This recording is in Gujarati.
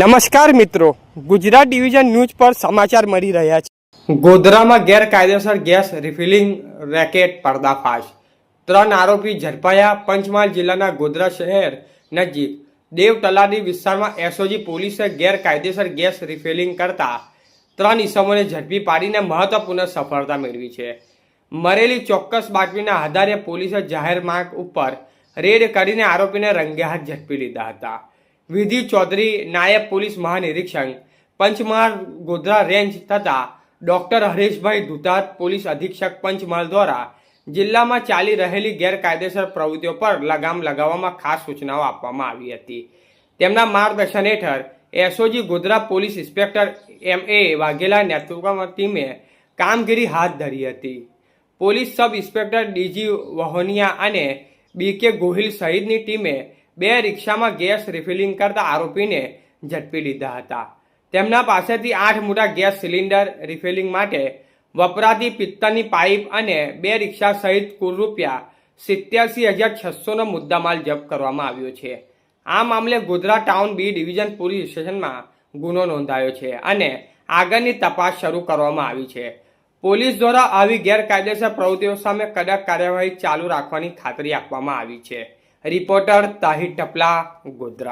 નમસ્કાર મિત્રો, ગુજરાત ડિવિઝન ન્યૂઝ પર સમાચાર મળી રહ્યા છે। ગોધરામાં ગેરકાયદેસર ગેસ રિફિલિંગ રેકેટ પર્દાફાશ, 3 આરોપી ઝડપાયા। પંચમહાલ જિલ્લાના ગોધરા શહેર નજીક દેવ તલાદી વિસ્તારમાં એસઓજી પોલીસે ગેરકાયદેસર ગેસ રિફિલિંગ કરતા 3 ઇસમોને ઝડપી પાડીને મહત્વપૂર્ણ સફળતા મેળવી છે। મળેલી ચોક્કસ બાતમીના આધારે પોલીસે જાહેર માર્ગ ઉપર રેડ કરીને આરોપીને રંગે હાથ ઝડપી લીધા હતા। વિધિ ચૌધરી, નાયબ પોલીસ મહાનિરીક્ષક પંચમહાલ ગોધરા રેન્જ તથા ડોક્ટર હરેશભાઈ ધુતાર, પોલીસ અધિક્ષક પંચમહાલ દ્વારા જિલ્લામાં ચાલી રહેલી ગેરકાયદેસર પ્રવૃત્તિઓ પર લગામ લગાવવામાં ખાસ સૂચનાઓ આપવામાં આવી હતી। તેમના માર્ગદર્શન હેઠળ SOG Godhra police inspector MA Vaghela નેતૃત્વમાં ટીમે કામગીરી હાથ ધરી હતી। Police sub inspector DG Vahoniya અને BK ગોહિલ સહિતની ટીમે 2 રિક્ષામાં ગેસ રિફિલિંગ કરતા આરોપીને ઝડપી લીધા હતા। તેમના પાસેથી 8 મોટા ગેસ સિલિન્ડર, રિફિલિંગ માટે વપરાતી પિત્તળની પાઇપ અને 2 રિક્ષા સહિત કુલ ₹87,600નો મુદ્દામાલ જપ્ત કરવામાં આવ્યો છે। આ મામલે Godhra town B division police સ્ટેશનમાં ગુનો નોંધાયો છે અને આગળની તપાસ શરૂ કરવામાં આવી છે। પોલીસ દ્વારા આવી ગેરકાયદેસર પ્રવૃત્તિઓ સામે કડક કાર્યવાહી ચાલુ રાખવાની ખાતરી આપવામાં આવી છે। રિપોર્ટર તાહિર ટપલા, ગોધરા।